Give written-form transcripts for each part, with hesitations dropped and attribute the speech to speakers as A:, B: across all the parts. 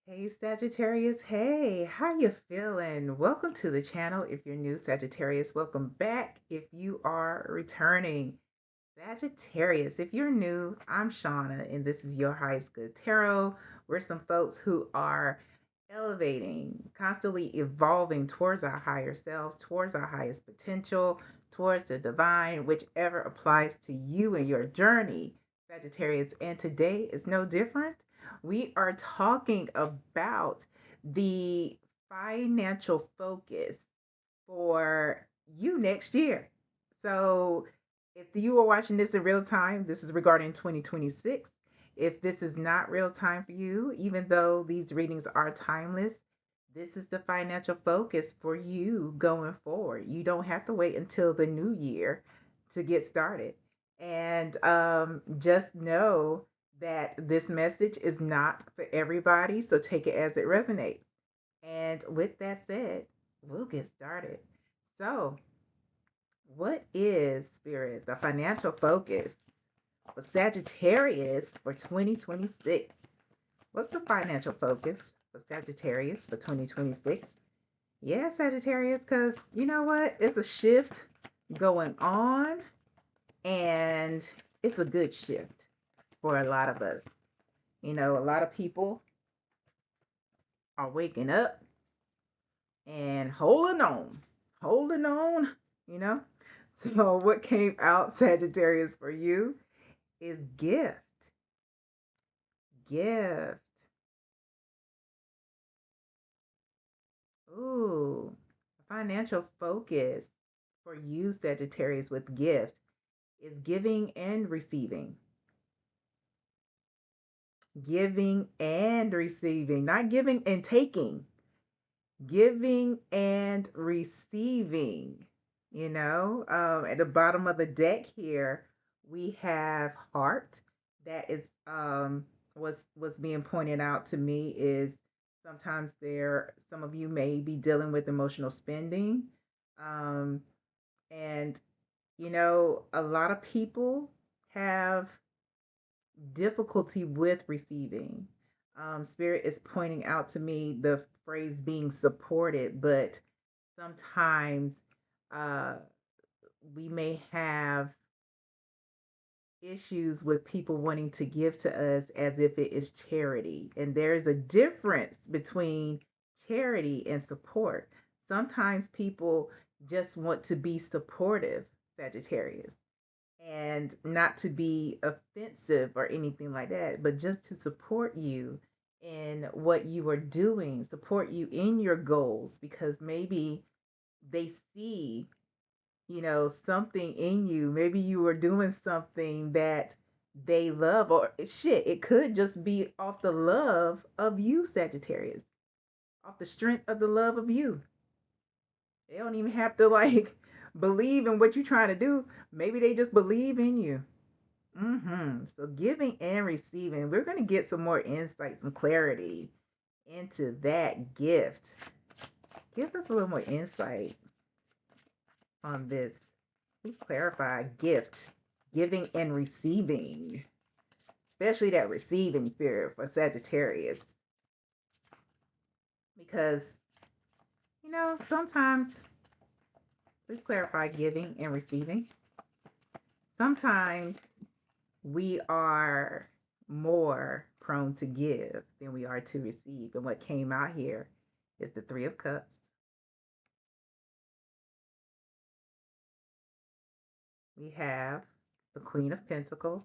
A: Hey Sagittarius, hey, how you feeling? Welcome to the channel. If you're new, Sagittarius, welcome back. If you are returning, Sagittarius, if you're new, I'm Shauna, and this is your highest good tarot. We're some folks who are elevating, constantly evolving towards our higher selves, towards our highest potential, towards the divine, whichever applies to you and your journey, Sagittarius. And today is no different. We are talking about the financial focus for you next year. So, if you are watching this in real time, this is regarding 2026. If this is not real time for you, even though these readings are timeless, this is the financial focus for you going forward. You don't have to wait until the new year to get started. And just know that this message is not for everybody, so take it as it resonates. And with that said, we'll get started. So, what is Spirit, the financial focus for Sagittarius for 2026? What's the financial focus for Sagittarius for 2026? Yeah, Sagittarius, because you know what? It's a shift going on, and it's a good shift for a lot of us. A lot of people are waking up and holding on, you know. So, what came out, Sagittarius, for you is gift. Gift. Ooh, financial focus for you, Sagittarius, with gift is giving and receiving. Giving and receiving, not giving and taking. Giving and receiving. At the bottom of the deck here, we have heart. That is was being pointed out to me is sometimes some of you may be dealing with emotional spending. Um, and a lot of people have difficulty with receiving. Spirit is pointing out to me the phrase being supported, but sometimes uh, we may have issues with people wanting to give to us as if it is charity. And there's a difference between charity and support. Sometimes people just want to be supportive, Sagittarius, and not to be offensive or anything like that, but just to support you in what you are doing, support you in your goals, because maybe they see, something in you. Maybe you are doing something that they love, or shit, it could just be off the love of you, Sagittarius, off the strength of the love of you. They don't even have to like believe in what you're trying to do. Maybe they just believe in you. So giving and receiving, we're going to get some more insight, some clarity into that gift. Give us a little more insight on this. Please clarify gift, giving and receiving, especially that receiving spirit for Sagittarius. Because, sometimes, please clarify giving and receiving. Sometimes we are more prone to give than we are to receive. And what came out here is the Three of Cups. We have the Queen of Pentacles.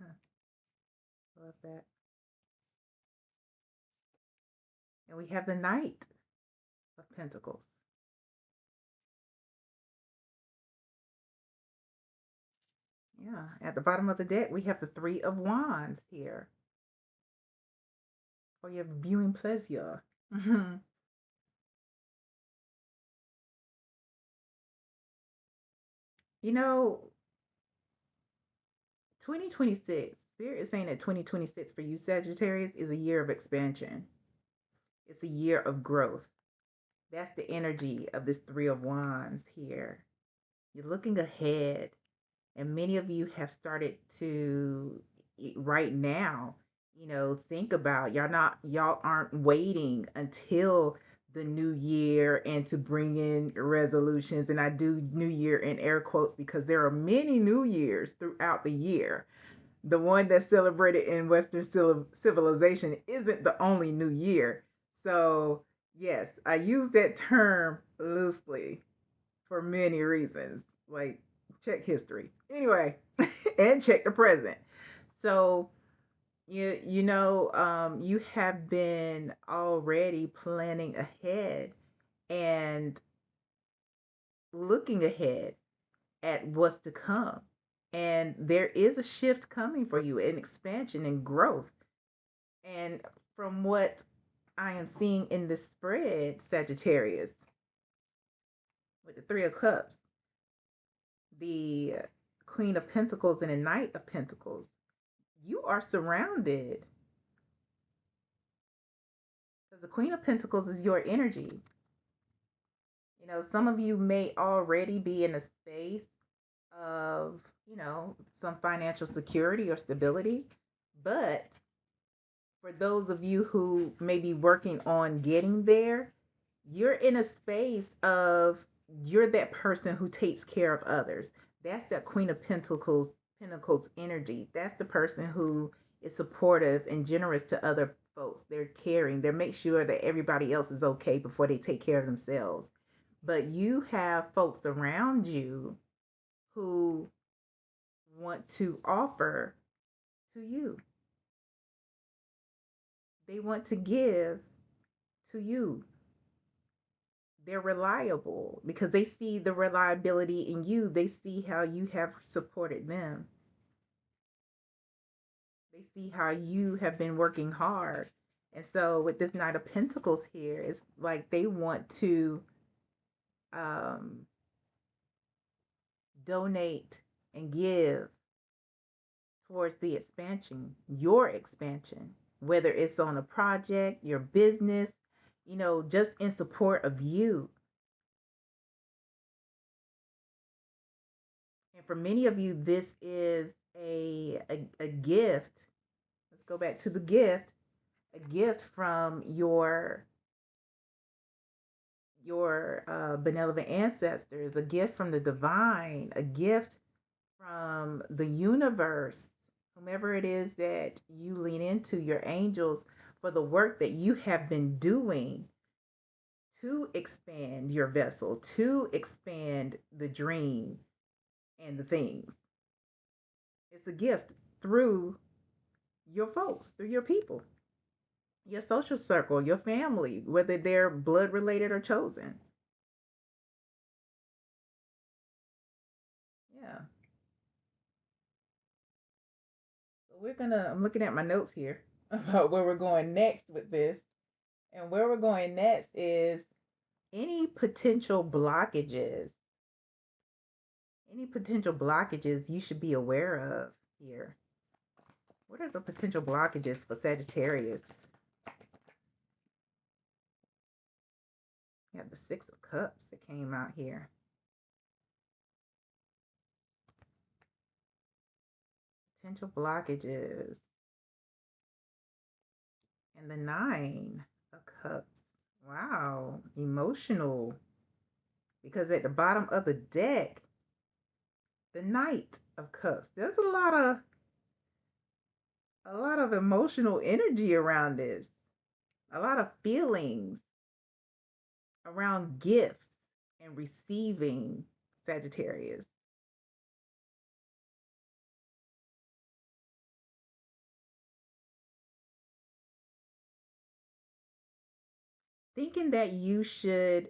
A: Huh, love that. And we have the Knight of Pentacles. Yeah, at the bottom of the deck, we have the Three of Wands here for your viewing pleasure. You know, 2026, Spirit is saying that 2026 for you, Sagittarius, is a year of expansion. It's a year of growth. That's the energy of this Three of Wands here. You're looking ahead, and many of you have started to, right now, think about. Y'all aren't waiting until the new year and to bring in resolutions. And I do new year in air quotes because there are many new years throughout the year. The one that's celebrated in Western civilization isn't the only new year. So, yes, I use that term loosely for many reasons. Like, check history. Anyway, and check the present. So, you have been already planning ahead and looking ahead at what's to come. And there is a shift coming for you, an expansion and growth. And from what I am seeing in this spread, Sagittarius, with the Three of Cups, the Queen of Pentacles, and the Knight of Pentacles, you are surrounded because the Queen of Pentacles is your energy. Some of you may already be in a space of, some financial security or stability, but for those of you who may be working on getting there, you're in a space of you're that person who takes care of others. That's that Queen of Pentacles energy. That's the person who is supportive and generous to other folks. They're caring. They make sure that everybody else is okay before they take care of themselves. But you have folks around you who want to offer to you. They want to give to you. They're reliable because they see the reliability in you. They see how you have supported them. They see how you have been working hard. And so with this Knight of Pentacles here, it's like they want to um, donate and give towards the expansion, your expansion, whether it's on a project, your business, just in support of you. And for many of you, this is a gift. Let's go back to the gift. A gift from your benevolent ancestors, a gift from the divine, a gift from the universe, whomever it is that you lean into, your angels, for the work that you have been doing to expand your vessel, to expand the dream and the things. It's a gift through your folks, through your people, your social circle, your family, whether they're blood related or chosen. Yeah. So I'm looking at my notes here about where we're going next with this. And where we're going next is any potential blockages. Any potential blockages you should be aware of here. What are the potential blockages for Sagittarius? You have the Six of Cups that came out here. Potential blockages. And the Nine of Cups. Wow, emotional. Because at the bottom of the deck, the Knight of Cups. There's a lot of emotional energy around this. A lot of feelings around gifts and receiving, Sagittarius. Thinking that you should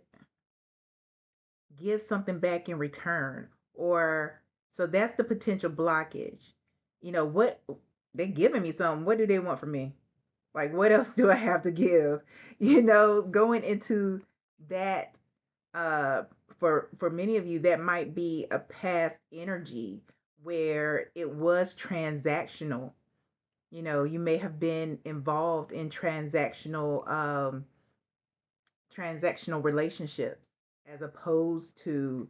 A: give something back in return, or so that's the potential blockage. What they're giving me something. What do they want from me? Like, what else do I have to give? Going into that, uh for many of you, that might be a past energy where it was transactional. You may have been involved in transactional relationships, as opposed to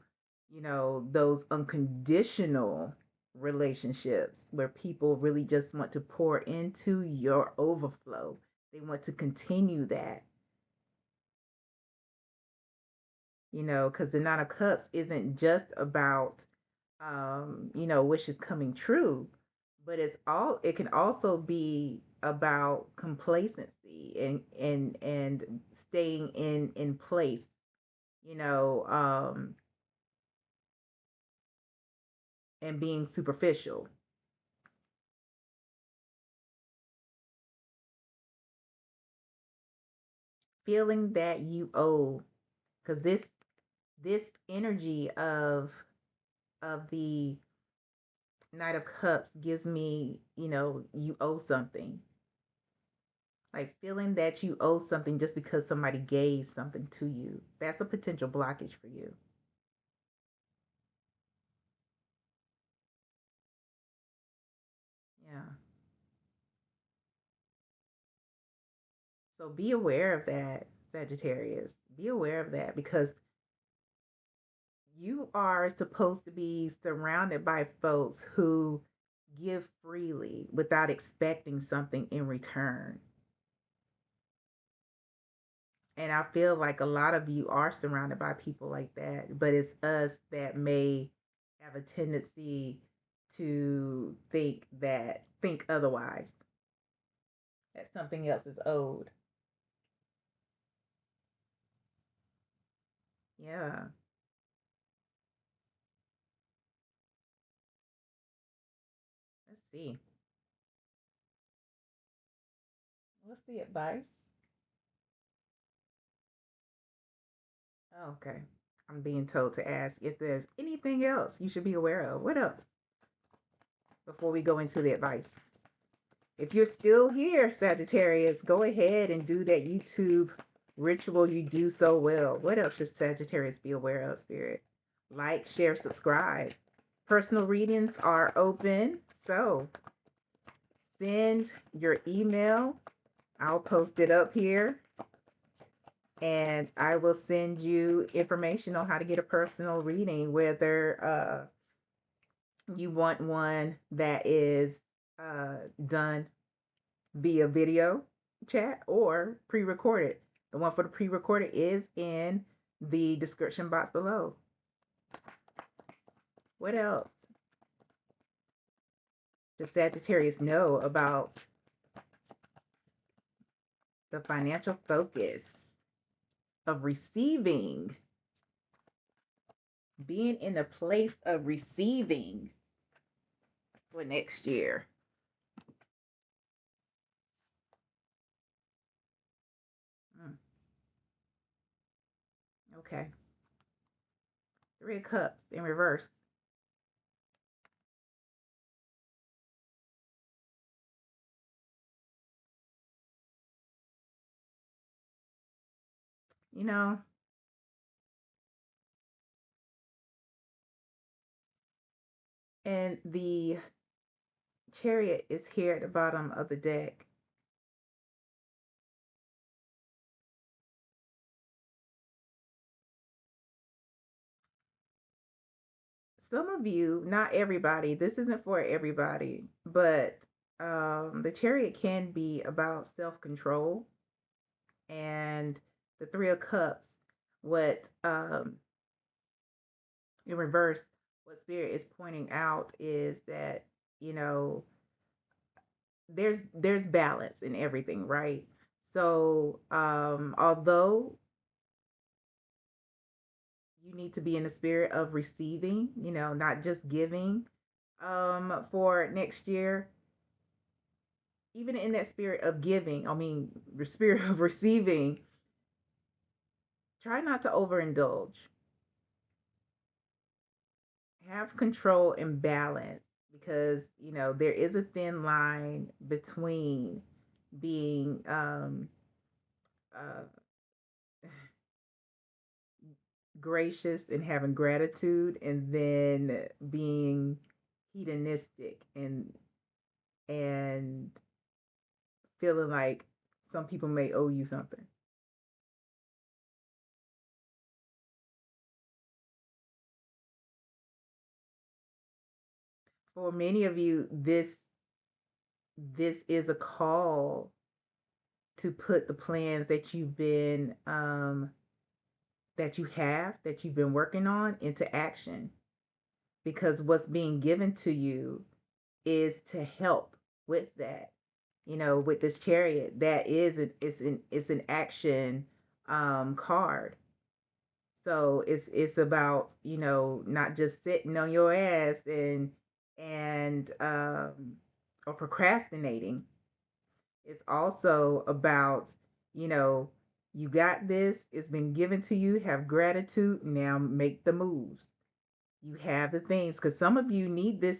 A: those unconditional. relationships where people really just want to pour into your overflow. They want to continue that, because the Nine of Cups isn't just about, wishes coming true, but it can also be about complacency and staying in place, you know, um, and being superficial, feeling that you owe, because this energy of the Knight of Cups gives me, you owe something. Like feeling that you owe something just because somebody gave something to you. That's a potential blockage for you. Yeah. So be aware of that, Sagittarius. Be aware of that because you are supposed to be surrounded by folks who give freely without expecting something in return. And I feel like a lot of you are surrounded by people like that, but it's us that may have a tendency to think otherwise, that something else is owed. Yeah. Let's see. What's the advice? Oh, okay. I'm being told to ask if there's anything else you should be aware of. What else? Before we go into the advice. If you're still here, Sagittarius, go ahead and do that YouTube ritual you do so well. What else should Sagittarius be aware of, Spirit? Like, share, subscribe. Personal readings are open, so send your email. I'll post it up here, and I will send you information on how to get a personal reading, whether you want one that is done via video chat or pre-recorded. The one for the pre-recorded is in the description box below. What else does Sagittarius know about the financial focus of receiving, being in the place of receiving for next year? Mm, okay. Three of Cups in reverse. You know, and the Chariot is here at the bottom of the deck. Some of you, not everybody, this isn't for everybody, but the Chariot can be about self control. And the Three of Cups, what in reverse, what Spirit is pointing out is that, you know, there's balance in everything, right? So although you need to be in the spirit of receiving, not just giving for next year, even in that spirit of giving, I mean, the spirit of receiving, try not to overindulge. Have control and balance because, there is a thin line between being uh, gracious and having gratitude and then being hedonistic and feeling like some people may owe you something. For many of you, this is a call to put the plans that you've been working on into action, because what's being given to you is to help with that. With this chariot, that is it's an action card. So it's about, not just sitting on your ass and or procrastinating. It's also about, you know, you got this, it's been given to you, have gratitude, now make the moves. You have the things, because some of you need the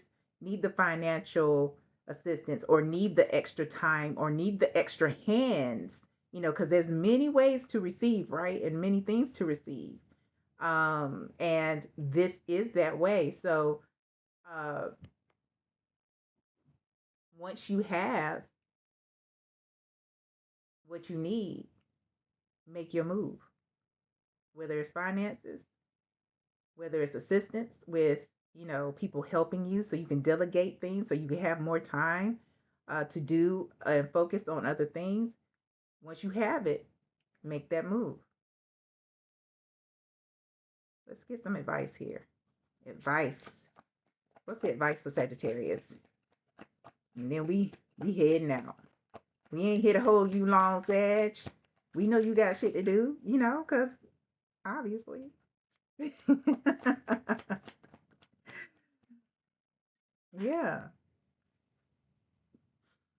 A: financial assistance, or need the extra time, or need the extra hands, because there's many ways to receive, right? And many things to receive. And this is that way. So uh once you have what you need, make your move, whether it's finances, whether it's assistance with, people helping you so you can delegate things, so you can have more time to do and focus on other things. Once you have it, make that move. Let's get some advice here. Advice. What's the advice for Sagittarius? And then we heading out. We ain't here to hold you long, Sag. We know you got shit to do, because obviously. Yeah.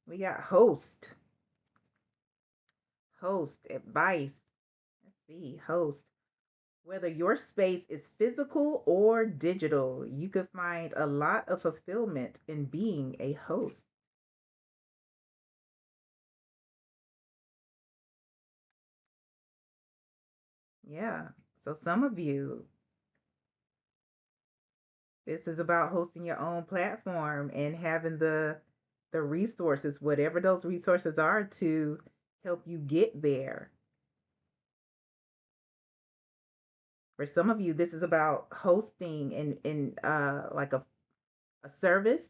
A: We got host advice. Let's see, host. Whether your space is physical or digital, you could find a lot of fulfillment in being a host. Yeah. So some of you, this is about hosting your own platform and having the resources, whatever those resources are, to help you get there. For some of you, this is about hosting in like a service.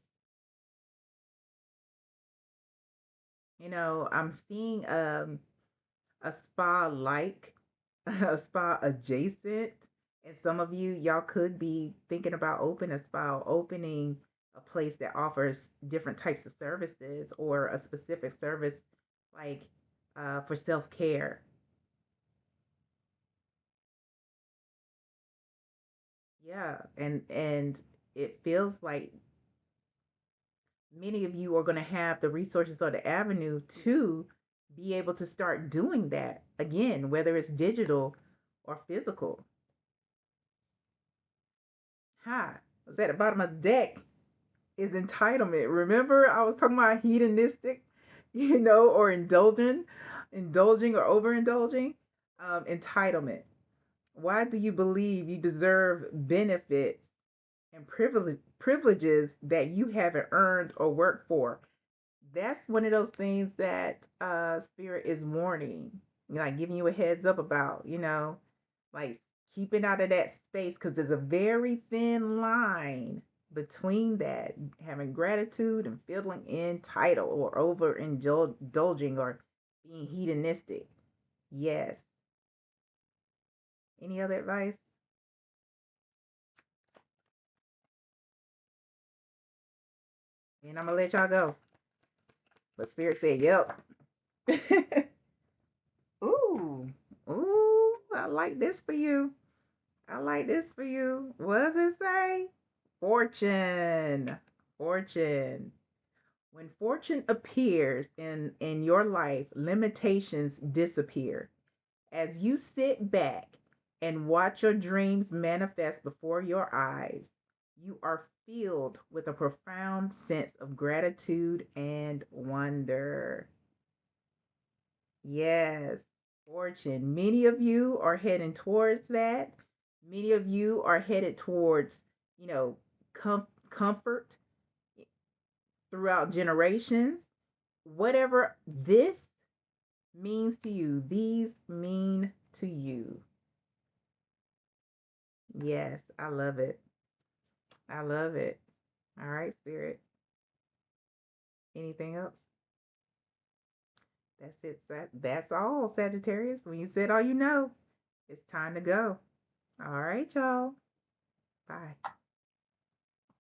A: I'm seeing a spa like a spa adjacent. And some of you, y'all could be thinking about opening a spa, or opening a place that offers different types of services, or a specific service like for self care. Yeah, and it feels like many of you are going to have the resources or the avenue to be able to start doing that again, whether it's digital or physical. Hi, was at the bottom of the deck is entitlement. Remember, I was talking about hedonistic, or indulging or overindulging. Entitlement. Why do you believe you deserve benefits and privileges that you haven't earned or worked for? That's one of those things that spirit is warning, like giving you a heads up about, like keeping out of that space, because there's a very thin line between that, having gratitude and feeling entitled or over indulging or being hedonistic. Yes. Any other advice? And I'm gonna let y'all go. But spirit said, "Yep." Ooh, ooh, I like this for you. I like this for you. What does it say? Fortune. Fortune. When fortune appears in your life, limitations disappear. As you sit back and watch your dreams manifest before your eyes, you are filled with a profound sense of gratitude and wonder. Yes, fortune. Many of you are heading towards that. Many of you are headed towards, comfort throughout generations. Whatever this means to you, these mean to you. Yes, I love it. I love it. All right, Spirit. Anything else? That's it. That's all, Sagittarius. When you said all you know, it's time to go. All right, y'all. Bye.